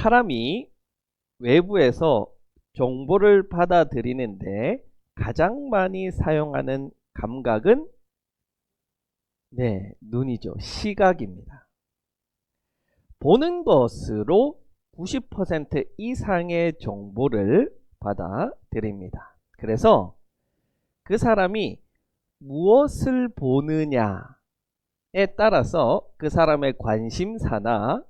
사람이 외부에서 정보를 받아들이는데 가장 많이 사용하는 감각은 눈이죠. 시각입니다. 보는 것으로 90% 이상의 정보를 받아들입니다. 그래서 그 사람이 무엇을 보느냐에 따라서 그 사람의 관심사나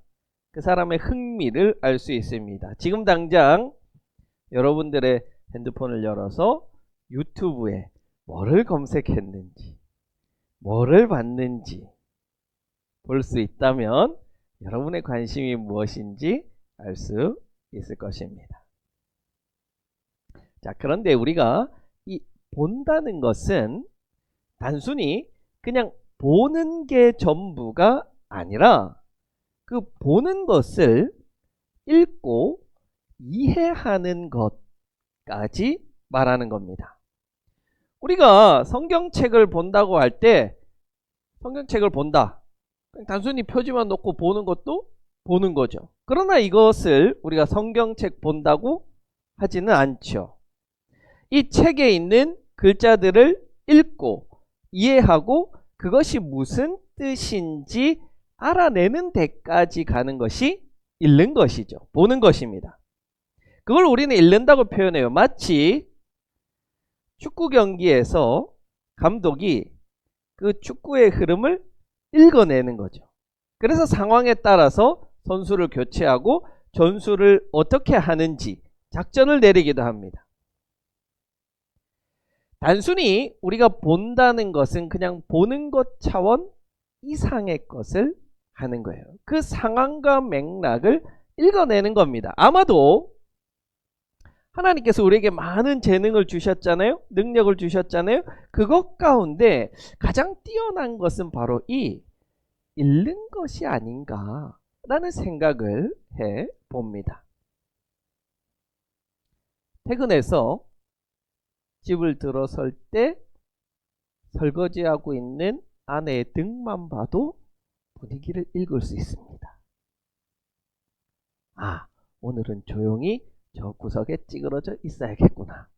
그 사람의 흥미를 알 수 있습니다. 지금 당장 여러분들의 핸드폰을 열어서 유튜브에 뭐를 검색했는지, 뭐를 봤는지 볼 수 있다면 여러분의 관심이 무엇인지 알 수 있을 것입니다. 자, 그런데 우리가 이 본다는 것은 단순히 그냥 보는 게 전부가 아니라 그 보는 것을 읽고 이해하는 것까지 말하는 겁니다. 우리가 성경책을 본다고 할 때 성경책을 본다. 단순히 표지만 놓고 보는 것도 보는 거죠. 그러나 이것을 우리가 성경책 본다고 하지는 않죠. 이 책에 있는 글자들을 읽고 이해하고 그것이 무슨 뜻인지 알아내는 데까지 가는 것이 읽는 것이죠. 보는 것입니다. 그걸 우리는 읽는다고 표현해요. 마치 축구 경기에서 감독이 그 축구의 흐름을 읽어내는 거죠. 그래서 상황에 따라서 선수를 교체하고 전술을 어떻게 하는지 작전을 내리기도 합니다. 단순히 우리가 본다는 것은 그냥 보는 것 차원 이상의 것을 하는 거예요. 그 상황과 맥락을 읽어내는 겁니다. 아마도 하나님께서 우리에게 많은 재능을 주셨잖아요. 능력을 주셨잖아요. 그것 가운데 가장 뛰어난 것은 바로 이 읽는 것이 아닌가라는 생각을 해 봅니다. 퇴근해서 집을 들어설 때 설거지하고 있는 아내의 등만 봐도 분위기를 읽을 수 있습니다. 아, 오늘은 조용히 저 구석에 찌그러져 있어야겠구나.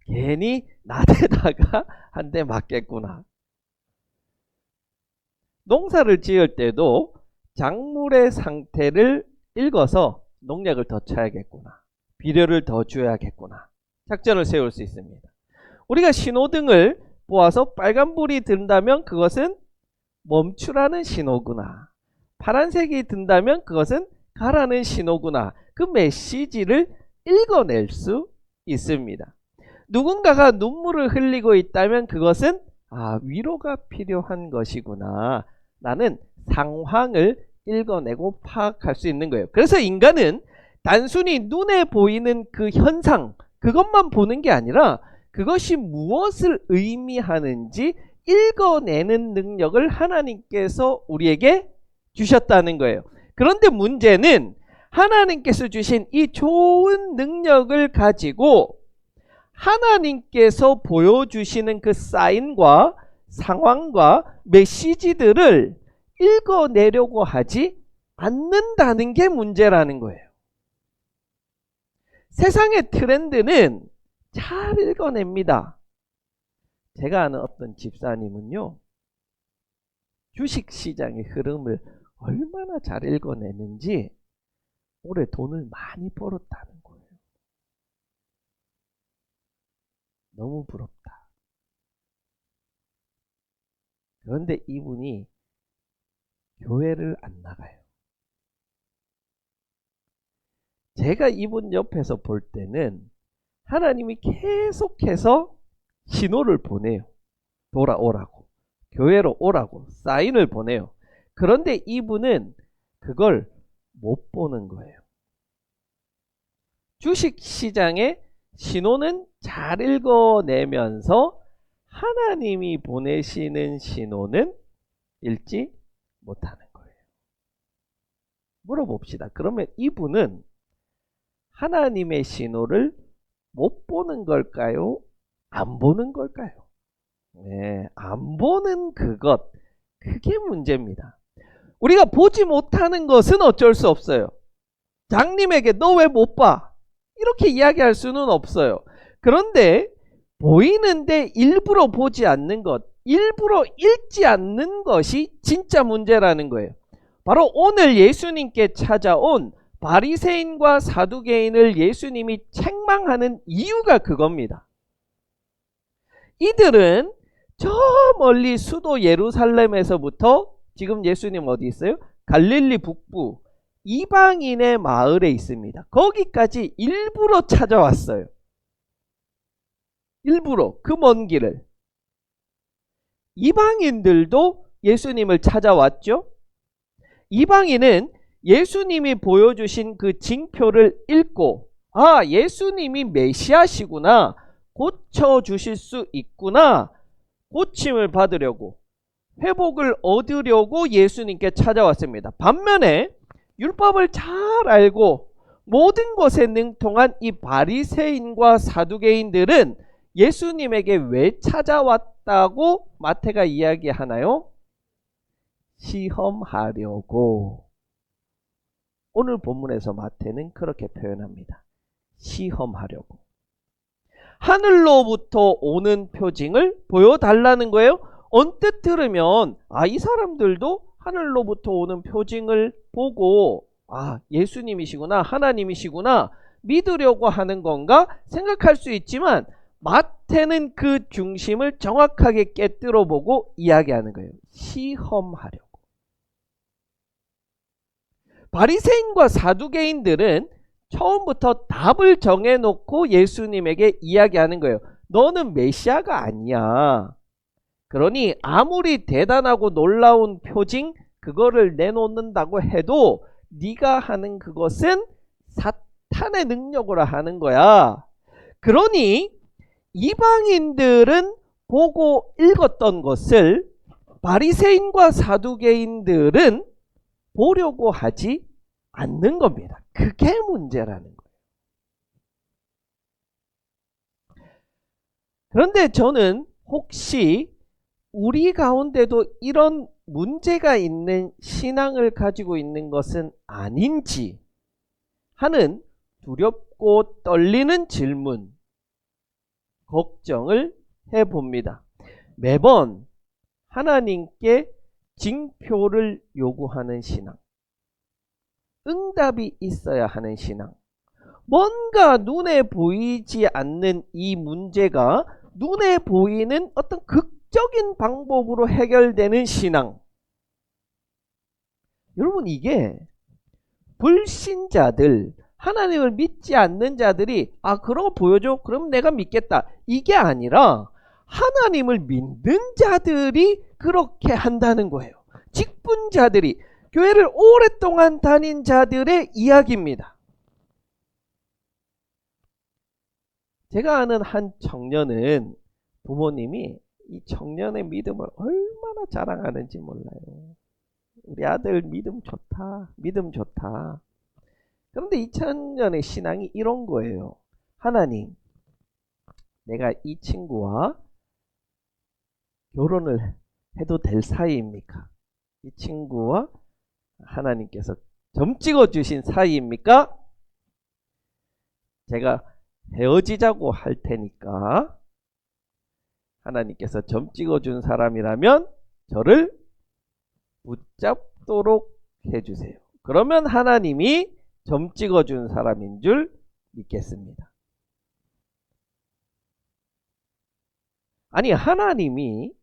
괜히 나대다가 한 대 맞겠구나. 농사를 지을 때도 작물의 상태를 읽어서 농약을 더 쳐야겠구나. 비료를 더 줘야겠구나. 작전을 세울 수 있습니다. 우리가 신호등을 보아서 빨간불이 든다면 그것은 멈추라는 신호구나. 파란색이 든다면 그것은 가라는 신호구나. 그 메시지를 읽어낼 수 있습니다. 누군가가 눈물을 흘리고 있다면 그것은 위로가 필요한 것이구나 라는 상황을 읽어내고 파악할 수 있는 거예요. 그래서 인간은 단순히 눈에 보이는 그 현상, 그것만 보는 게 아니라 그것이 무엇을 의미하는지 읽어내는 능력을 하나님께서 우리에게 주셨다는 거예요. 그런데 문제는 하나님께서 주신 이 좋은 능력을 가지고 하나님께서 보여주시는 그 사인과 상황과 메시지들을 읽어내려고 하지 않는다는 게 문제라는 거예요. 세상의 트렌드는 잘 읽어냅니다. 제가 아는 어떤 집사님은요, 주식시장의 흐름을 얼마나 잘 읽어내는지 올해 돈을 많이 벌었다는 거예요. 너무 부럽다. 그런데 이분이 교회를 안 나가요. 제가 이분 옆에서 볼 때는 하나님이 계속해서 신호를 보내요. 돌아오라고. 교회로 오라고. 사인을 보내요. 그런데 이분은 그걸 못 보는 거예요. 주식시장의 신호는 잘 읽어내면서 하나님이 보내시는 신호는 읽지 못하는 거예요. 물어봅시다. 그러면 이분은 하나님의 신호를 못 보는 걸까요? 안 보는 걸까요? 네, 안 보는 그것, 그게 문제입니다. 우리가 보지 못하는 것은 어쩔 수 없어요. 장님에게 너 왜 못 봐? 이렇게 이야기할 수는 없어요. 그런데 보이는데 일부러 보지 않는 것, 일부러 읽지 않는 것이 진짜 문제라는 거예요. 바로 오늘 예수님께 찾아온 바리새인과 사두개인을 예수님이 책망하는 이유가 그겁니다. 이들은 저 멀리 수도 예루살렘에서부터 지금 예수님 어디 있어요? 갈릴리 북부 이방인의 마을에 있습니다. 거기까지 일부러 찾아왔어요. 일부러 그 먼 길을. 이방인들도 예수님을 찾아왔죠. 이방인은 예수님이 보여주신 그 징표를 읽고 아, 예수님이 메시아시구나, 고쳐주실 수 있구나, 고침을 받으려고, 회복을 얻으려고 예수님께 찾아왔습니다. 반면에 율법을 잘 알고 모든 것에 능통한 이 바리새인과 사두개인들은 예수님에게 왜 찾아왔다고 마태가 이야기하나요? 시험하려고. 오늘 본문에서 마태는 그렇게 표현합니다. 시험하려고. 하늘로부터 오는 표징을 보여달라는 거예요. 언뜻 들으면 아, 이 사람들도 하늘로부터 오는 표징을 보고 아, 예수님이시구나, 하나님이시구나 믿으려고 하는 건가 생각할 수 있지만 마태는 그 중심을 정확하게 깨뜨려 보고 이야기하는 거예요. 시험하려고. 바리새인과 사두개인들은 처음부터 답을 정해놓고 예수님에게 이야기하는 거예요. 너는 메시아가 아니야. 그러니 아무리 대단하고 놀라운 표징 그거를 내놓는다고 해도 네가 하는 그것은 사탄의 능력으로 하는 거야. 그러니 이방인들은 보고 읽었던 것을 바리새인과 사두개인들은 보려고 하지 않는 겁니다. 그게 문제라는 거예요. 그런데 저는 혹시 우리 가운데도 이런 문제가 있는 신앙을 가지고 있는 것은 아닌지 하는 두렵고 떨리는 질문, 걱정을 해봅니다. 매번 하나님께 징표를 요구하는 신앙, 응답이 있어야 하는 신앙, 뭔가 눈에 보이지 않는 이 문제가 눈에 보이는 어떤 극적인 방법으로 해결되는 신앙. 여러분, 이게 불신자들, 하나님을 믿지 않는 자들이 아, 그런 거 보여줘? 그럼 내가 믿겠다. 이게 아니라 하나님을 믿는 자들이 그렇게 한다는 거예요. 직분자들이, 교회를 오랫동안 다닌 자들의 이야기입니다. 제가 아는 한 청년은 부모님이 이 청년의 믿음을 얼마나 자랑하는지 몰라요. 우리 아들 믿음 좋다, 믿음 좋다. 그런데 이 청년의 신앙이 이런 거예요. 하나님, 내가 이 친구와 결혼을 해도 될 사이입니까? 이 친구와 하나님께서 점 찍어주신 사이입니까? 제가 헤어지자고 할 테니까 하나님께서 점 찍어준 사람이라면 저를 붙잡도록 해주세요. 그러면 하나님이 점 찍어준 사람인 줄 믿겠습니다. 아니, 하나님이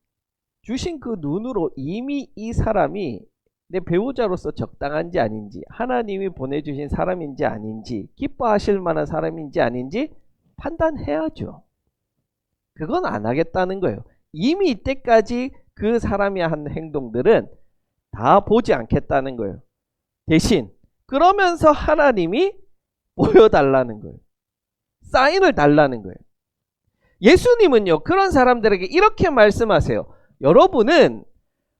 주신 그 눈으로 이미 이 사람이 내 배우자로서 적당한지 아닌지, 하나님이 보내주신 사람인지 아닌지, 기뻐하실 만한 사람인지 아닌지 판단해야죠. 그건 안 하겠다는 거예요. 이미 이때까지 그 사람이 한 행동들은 다 보지 않겠다는 거예요. 대신 그러면서 하나님이 보여달라는 거예요. 사인을 달라는 거예요. 예수님은요, 그런 사람들에게 이렇게 말씀하세요. 여러분은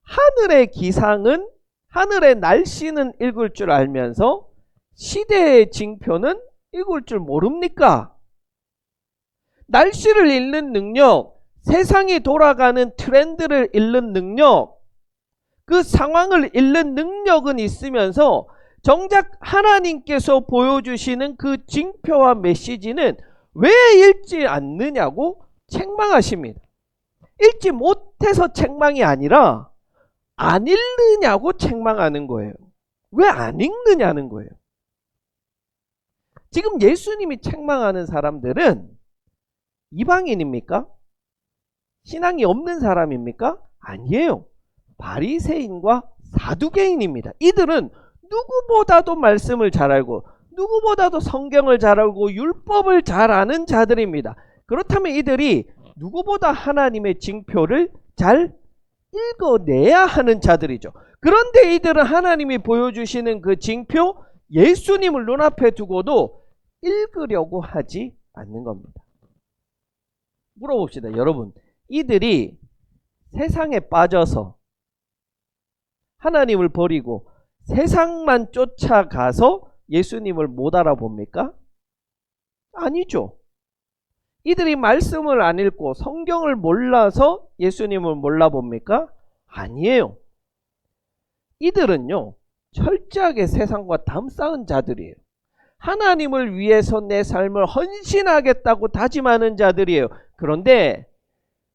하늘의 기상은, 하늘의 날씨는 읽을 줄 알면서 시대의 징표는 읽을 줄 모릅니까? 날씨를 읽는 능력, 세상이 돌아가는 트렌드를 읽는 능력, 그 상황을 읽는 능력은 있으면서 정작 하나님께서 보여주시는 그 징표와 메시지는 왜 읽지 않느냐고 책망하십니다. 읽지 못해서 책망이 아니라 안 읽느냐고 책망하는 거예요. 왜 안 읽느냐는 거예요. 지금 예수님이 책망하는 사람들은 이방인입니까? 신앙이 없는 사람입니까? 아니에요. 바리새인과 사두개인입니다. 이들은 누구보다도 말씀을 잘 알고 누구보다도 성경을 잘 알고 율법을 잘 아는 자들입니다. 그렇다면 이들이 누구보다 하나님의 징표를 잘 읽어내야 하는 자들이죠. 그런데 이들은 하나님이 보여주시는 그 징표, 예수님을 눈앞에 두고도 읽으려고 하지 않는 겁니다. 물어봅시다. 여러분, 이들이 세상에 빠져서 하나님을 버리고 세상만 쫓아가서 예수님을 못 알아봅니까? 아니죠. 이들이 말씀을 안 읽고 성경을 몰라서 예수님을 몰라봅니까? 아니에요. 이들은요, 철저하게 세상과 담쌓은 자들이에요. 하나님을 위해서 내 삶을 헌신하겠다고 다짐하는 자들이에요. 그런데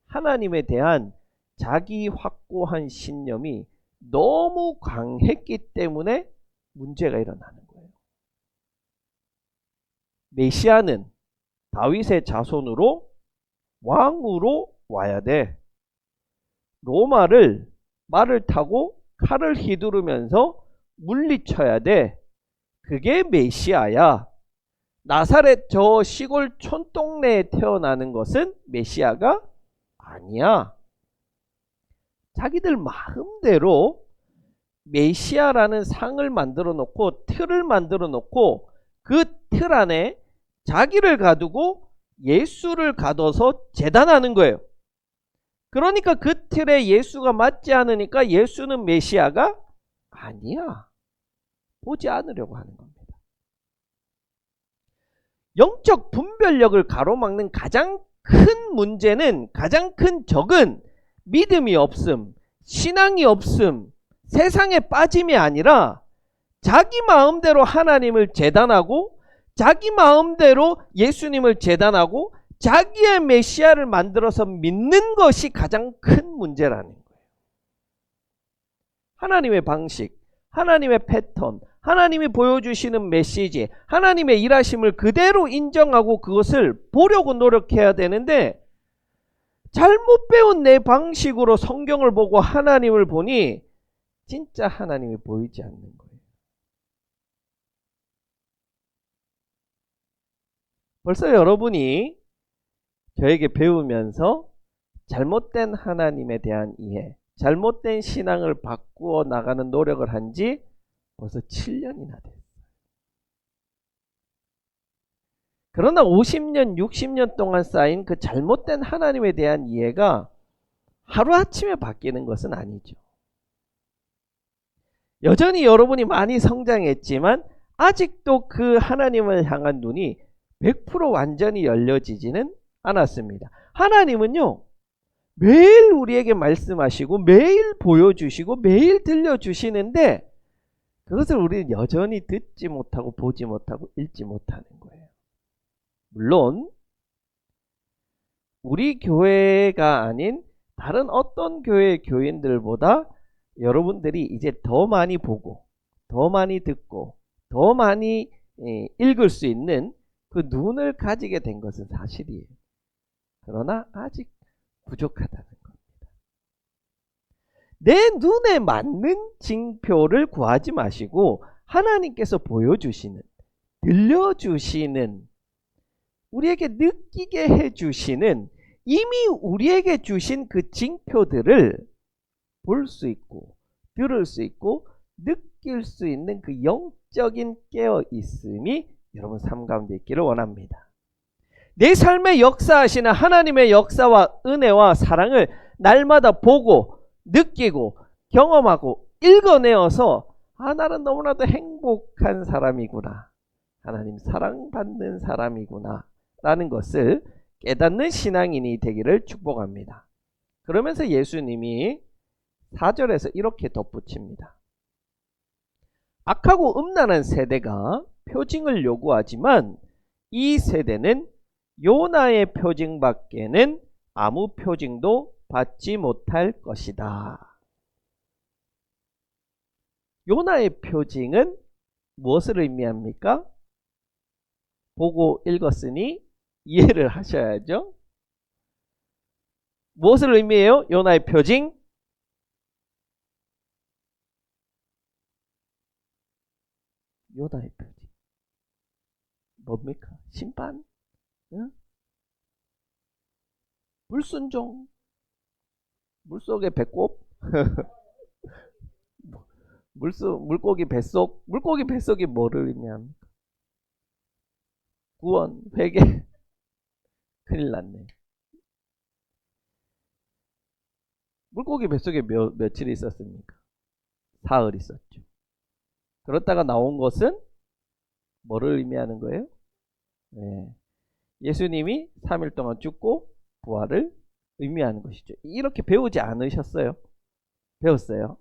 하나님에 대한 자기 확고한 신념이 너무 강했기 때문에 문제가 일어나는 거예요. 메시아는 다윗의 자손으로 왕으로 와야 돼. 로마를 말을 타고 칼을 휘두르면서 물리쳐야 돼. 그게 메시아야. 나사렛 저 시골 촌동네에 태어나는 것은 메시아가 아니야. 자기들 마음대로 메시아라는 상을 만들어 놓고 틀을 만들어 놓고 그 틀 안에 자기를 가두고 예수를 가둬서 재단하는 거예요. 그러니까 그 틀에 예수가 맞지 않으니까 예수는 메시아가 아니야. 보지 않으려고 하는 겁니다. 영적 분별력을 가로막는 가장 큰 문제는, 가장 큰 적은 믿음이 없음, 신앙이 없음, 세상에 빠짐이 아니라 자기 마음대로 하나님을 재단하고 자기 마음대로 예수님을 재단하고 자기의 메시아를 만들어서 믿는 것이 가장 큰 문제라는 거예요. 하나님의 방식, 하나님의 패턴, 하나님이 보여주시는 메시지, 하나님의 일하심을 그대로 인정하고 그것을 보려고 노력해야 되는데 잘못 배운 내 방식으로 성경을 보고 하나님을 보니 진짜 하나님이 보이지 않는 거예요. 벌써 여러분이 저에게 배우면서 잘못된 하나님에 대한 이해, 잘못된 신앙을 바꾸어 나가는 노력을 한 지 벌써 7년이나 됐어요. 그러나 50년, 60년 동안 쌓인 그 잘못된 하나님에 대한 이해가 하루아침에 바뀌는 것은 아니죠. 여전히 여러분이 많이 성장했지만 아직도 그 하나님을 향한 눈이 100% 완전히 열려지지는 않았습니다. 하나님은요, 매일 우리에게 말씀하시고 매일 보여주시고 매일 들려주시는데 그것을 우리는 여전히 듣지 못하고 보지 못하고 읽지 못하는 거예요. 물론 우리 교회가 아닌 다른 어떤 교회의 교인들보다 여러분들이 이제 더 많이 보고 더 많이 듣고 더 많이 읽을 수 있는 그 눈을 가지게 된 것은 사실이에요. 그러나 아직 부족하다는 겁니다. 내 눈에 맞는 징표를 구하지 마시고 하나님께서 보여주시는, 들려주시는, 우리에게 느끼게 해주시는 이미 우리에게 주신 그 징표들을 볼 수 있고 들을 수 있고 느낄 수 있는 그 영적인 깨어있음이 여러분 삶 가운데 있기를 원합니다. 내 삶에 역사하시는 하나님의 역사와 은혜와 사랑을 날마다 보고 느끼고 경험하고 읽어내어서 나는 너무나도 행복한 사람이구나, 하나님 사랑받는 사람이구나 라는 것을 깨닫는 신앙인이 되기를 축복합니다. 그러면서 예수님이 4절에서 이렇게 덧붙입니다. 악하고 음란한 세대가 표징을 요구하지만 이 세대는 요나의 표징밖에는 아무 표징도 받지 못할 것이다. 요나의 표징은 무엇을 의미합니까? 보고 읽었으니 이해를 하셔야죠. 무엇을 의미해요? 요나의 표징? 요나의 표징. 뭡니까? 심판? 응? 불순종? 물속의 배꼽? 물고기 뱃속? 물고기 뱃속이 뭐를 의미합니까? 구원, 회개? 큰일 났네. 물고기 뱃속에 며칠 있었습니까? 사흘 있었죠. 그렇다가 나온 것은 뭐를 의미하는 거예요? 네. 예수님이 3일 동안 죽고 부활을 의미하는 것이죠. 이렇게 배우지 않으셨어요? 배웠어요.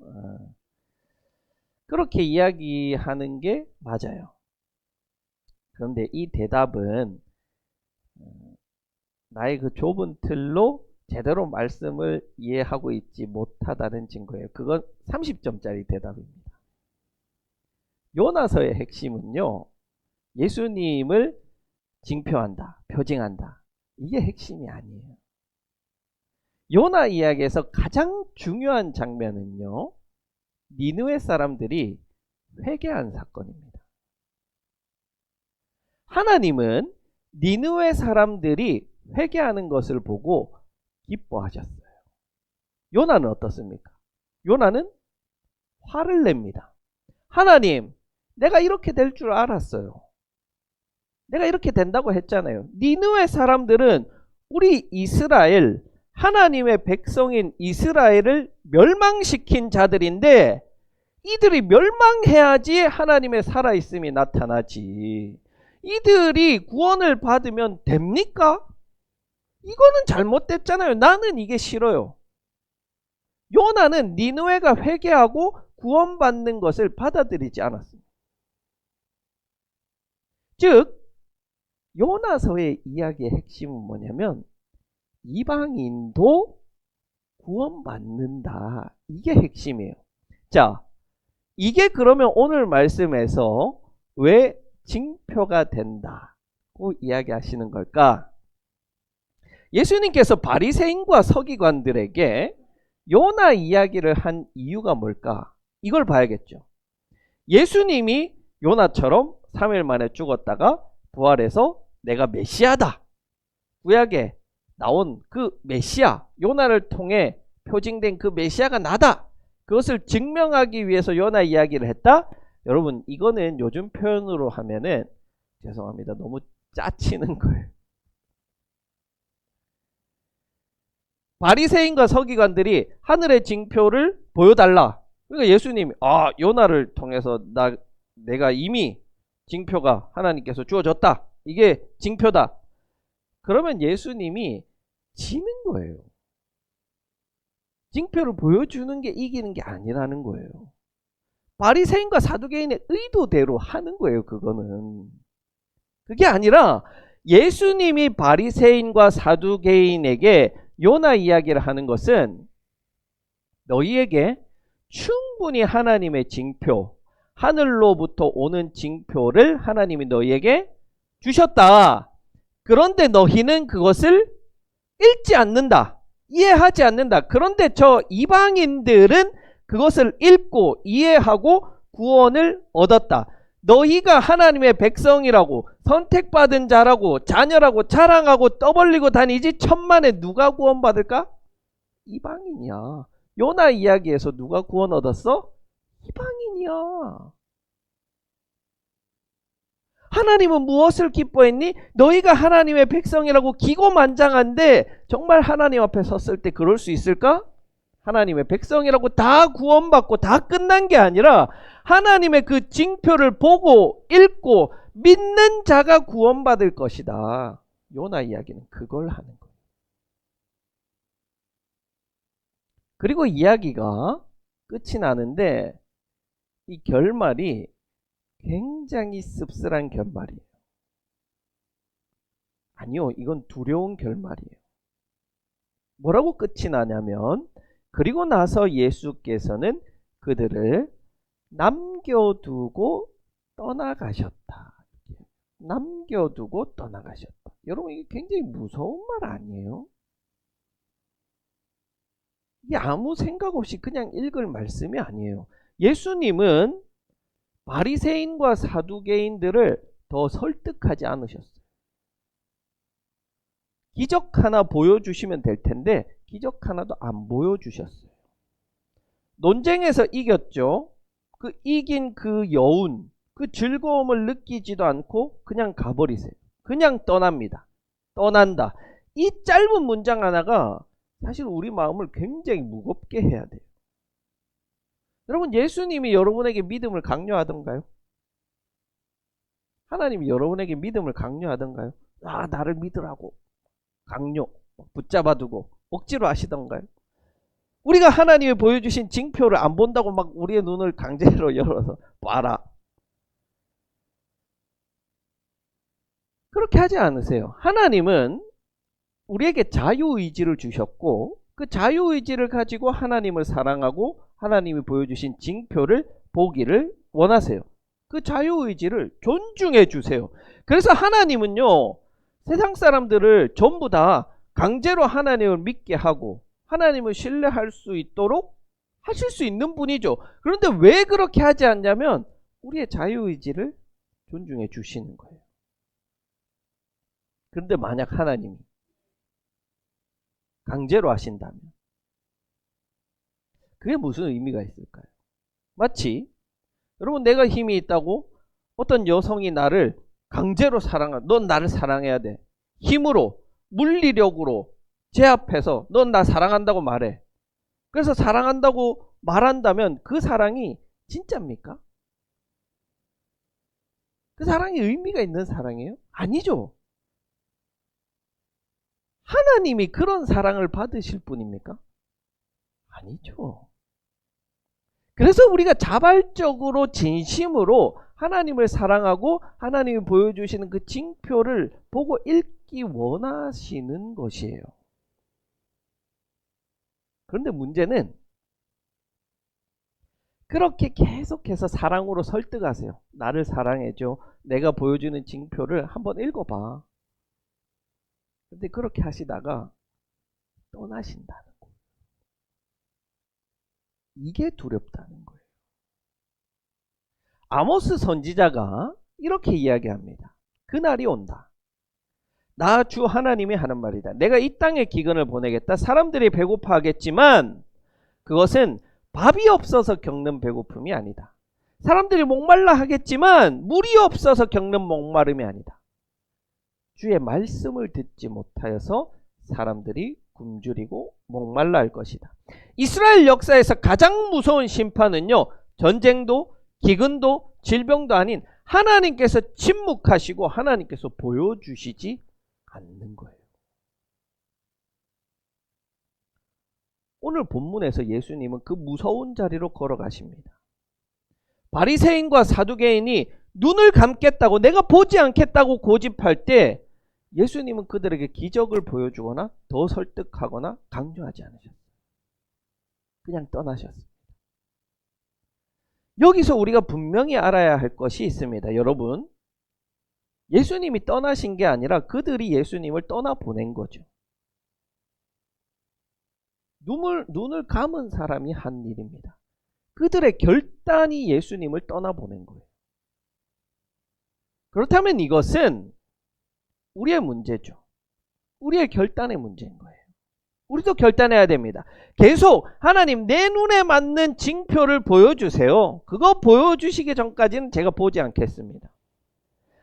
그렇게 이야기하는 게 맞아요. 그런데 이 대답은 나의 그 좁은 틀로 제대로 말씀을 이해하고 있지 못하다는 증거예요. 그건 30점짜리 대답입니다. 요나서의 핵심은요, 예수님을 징표한다, 표징한다. 이게 핵심이 아니에요. 요나 이야기에서 가장 중요한 장면은요, 니느웨 사람들이 회개한 사건입니다. 하나님은 니느웨 사람들이 회개하는 것을 보고 기뻐하셨어요. 요나는 어떻습니까? 요나는 화를 냅니다. 하나님, 내가 이렇게 될 줄 알았어요. 내가 이렇게 된다고 했잖아요. 니느웨 사람들은 우리 이스라엘, 하나님의 백성인 이스라엘을 멸망시킨 자들인데 이들이 멸망해야지 하나님의 살아있음이 나타나지. 이들이 구원을 받으면 됩니까? 이거는 잘못됐잖아요. 나는 이게 싫어요. 요나는 니느웨가 회개하고 구원받는 것을 받아들이지 않았습니다. 즉 요나서의 이야기의 핵심은 뭐냐면 이방인도 구원받는다. 이게 핵심이에요. 자, 이게 그러면 오늘 말씀에서 왜 징표가 된다고 이야기하시는 걸까? 예수님께서 바리새인과 서기관들에게 요나 이야기를 한 이유가 뭘까? 이걸 봐야겠죠. 예수님이 요나처럼 3일 만에 죽었다가 부활해서 내가 메시아다. 구약에 나온 그 메시아, 요나를 통해 표징된 그 메시아가 나다. 그것을 증명하기 위해서 요나 이야기를 했다. 여러분, 이거는 요즘 표현으로 하면은 죄송합니다. 너무 짜치는 거예요. 바리새인과 서기관들이 하늘의 징표를 보여달라. 그러니까 예수님이 요나를 통해서 내가 이미 징표가 하나님께서 주어졌다. 이게 징표다. 그러면 예수님이 지는 거예요. 징표를 보여주는 게 이기는 게 아니라는 거예요. 바리새인과 사두개인의 의도대로 하는 거예요. 그거는. 그게 아니라 예수님이 바리새인과 사두개인에게 요나 이야기를 하는 것은 너희에게 충분히 하나님의 징표, 하늘로부터 오는 징표를 하나님이 너희에게 주셨다. 그런데 너희는 그것을 읽지 않는다. 이해하지 않는다. 그런데 저 이방인들은 그것을 읽고 이해하고 구원을 얻었다. 너희가 하나님의 백성이라고 선택받은 자라고 자녀라고 자랑하고 떠벌리고 다니지 천만에 누가 구원받을까? 이방인이야. 요나 이야기에서 누가 구원 얻었어? 이방인이야. 하나님은 무엇을 기뻐했니? 너희가 하나님의 백성이라고 기고만장한데 정말 하나님 앞에 섰을 때 그럴 수 있을까? 하나님의 백성이라고 다 구원받고 다 끝난 게 아니라 하나님의 그 징표를 보고 읽고 믿는 자가 구원받을 것이다. 요나 이야기는 그걸 하는 거예요. 그리고 이야기가 끝이 나는데 이 결말이 굉장히 씁쓸한 결말이에요. 아니요, 이건 두려운 결말이에요. 뭐라고 끝이 나냐면 그리고 나서 예수께서는 그들을 남겨두고 떠나가셨다. 남겨두고 떠나가셨다. 여러분, 이게 굉장히 무서운 말 아니에요? 이게 아무 생각 없이 그냥 읽을 말씀이 아니에요. 예수님은 바리새인과 사두개인들을 더 설득하지 않으셨어요. 기적 하나 보여주시면 될 텐데 기적 하나도 안 보여주셨어요. 논쟁에서 이겼죠. 그 이긴 그 여운, 그 즐거움을 느끼지도 않고 그냥 가버리세요. 그냥 떠납니다. 떠난다. 이 짧은 문장 하나가 사실 우리 마음을 굉장히 무겁게 해야 돼요. 여러분, 예수님이 여러분에게 믿음을 강요하던가요? 하나님이 여러분에게 믿음을 강요하던가요? 아, 나를 믿으라고 강요, 붙잡아두고 억지로 하시던가요? 우리가 하나님이 보여주신 징표를 안 본다고 막 우리의 눈을 강제로 열어서 봐라. 그렇게 하지 않으세요. 하나님은 우리에게 자유의지를 주셨고 그 자유의지를 가지고 하나님을 사랑하고 하나님이 보여주신 징표를 보기를 원하세요. 그 자유의지를 존중해 주세요. 그래서 하나님은요, 세상 사람들을 전부 다 강제로 하나님을 믿게 하고 하나님을 신뢰할 수 있도록 하실 수 있는 분이죠. 그런데 왜 그렇게 하지 않냐면 우리의 자유의지를 존중해 주시는 거예요. 그런데 만약 하나님이 강제로 하신다면 그게 무슨 의미가 있을까요? 마치 여러분, 내가 힘이 있다고 어떤 여성이 나를 강제로 넌 나를 사랑해야 돼. 힘으로, 물리력으로 제압해서 넌 나 사랑한다고 말해. 그래서 사랑한다고 말한다면 그 사랑이 진짜입니까? 그 사랑이 의미가 있는 사랑이에요? 아니죠. 하나님이 그런 사랑을 받으실 분입니까? 아니죠. 그래서 우리가 자발적으로 진심으로 하나님을 사랑하고 하나님이 보여주시는 그 징표를 보고 읽기 원하시는 것이에요. 그런데 문제는 그렇게 계속해서 사랑으로 설득하세요. 나를 사랑해줘. 내가 보여주는 징표를 한번 읽어봐. 근데 그렇게 하시다가 떠나신다는 거예요. 이게 두렵다는 거예요. 아모스 선지자가 이렇게 이야기합니다. 그날이 온다. 나 주 하나님이 하는 말이다. 내가 이 땅에 기근을 보내겠다. 사람들이 배고파하겠지만 그것은 밥이 없어서 겪는 배고픔이 아니다. 사람들이 목말라 하겠지만 물이 없어서 겪는 목마름이 아니다. 주의 말씀을 듣지 못하여서 사람들이 굶주리고 목말라 할 것이다. 이스라엘 역사에서 가장 무서운 심판은요, 전쟁도 기근도 질병도 아닌 하나님께서 침묵하시고 하나님께서 보여주시지 않는 거예요. 오늘 본문에서 예수님은 그 무서운 자리로 걸어가십니다. 바리새인과 사두개인이 눈을 감겠다고, 내가 보지 않겠다고 고집할 때 예수님은 그들에게 기적을 보여주거나 더 설득하거나 강조하지 않으셨어요. 그냥 떠나셨습니다. 여기서 우리가 분명히 알아야 할 것이 있습니다. 여러분, 예수님이 떠나신 게 아니라 그들이 예수님을 떠나보낸 거죠. 눈을 감은 사람이 한 일입니다. 그들의 결단이 예수님을 떠나보낸 거예요. 그렇다면 이것은 우리의 문제죠. 우리의 결단의 문제인 거예요. 우리도 결단해야 됩니다. 계속 하나님, 내 눈에 맞는 징표를 보여주세요. 그거 보여주시기 전까지는 제가 보지 않겠습니다.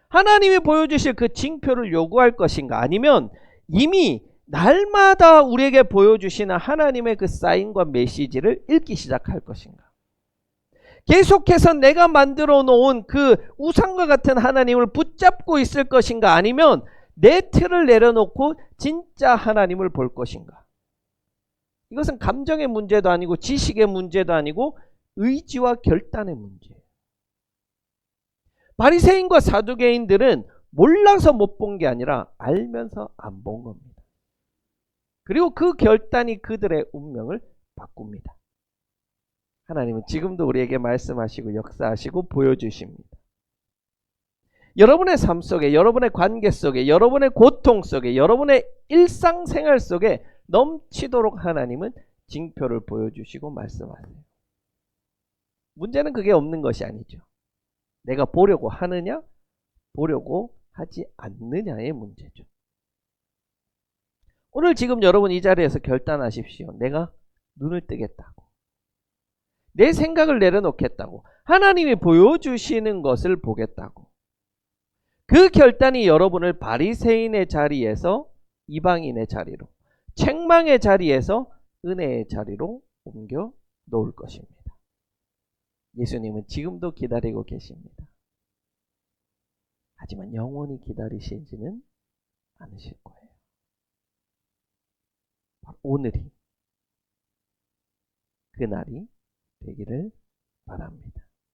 하나님이 보여주실 그 징표를 요구할 것인가, 아니면 이미 날마다 우리에게 보여주시는 하나님의 그 사인과 메시지를 읽기 시작할 것인가. 계속해서 내가 만들어 놓은 그 우상과 같은 하나님을 붙잡고 있을 것인가, 아니면 내 틀을 내려놓고 진짜 하나님을 볼 것인가. 이것은 감정의 문제도 아니고 지식의 문제도 아니고 의지와 결단의 문제예요. 바리새인과 사두개인들은 몰라서 못 본 게 아니라 알면서 안 본 겁니다. 그리고 그 결단이 그들의 운명을 바꿉니다. 하나님은 지금도 우리에게 말씀하시고 역사하시고 보여주십니다. 여러분의 삶 속에, 여러분의 관계 속에, 여러분의 고통 속에, 여러분의 일상생활 속에 넘치도록 하나님은 징표를 보여주시고 말씀하세요. 문제는 그게 없는 것이 아니죠. 내가 보려고 하느냐, 보려고 하지 않느냐의 문제죠. 오늘 지금 여러분 이 자리에서 결단하십시오. 내가 눈을 뜨겠다고. 내 생각을 내려놓겠다고. 하나님이 보여주시는 것을 보겠다고. 그 결단이 여러분을 바리새인의 자리에서 이방인의 자리로, 책망의 자리에서 은혜의 자리로 옮겨 놓을 것입니다. 예수님은 지금도 기다리고 계십니다. 하지만 영원히 기다리시지는 않으실 거예요. 오늘이 그날이 되기를 바랍니다.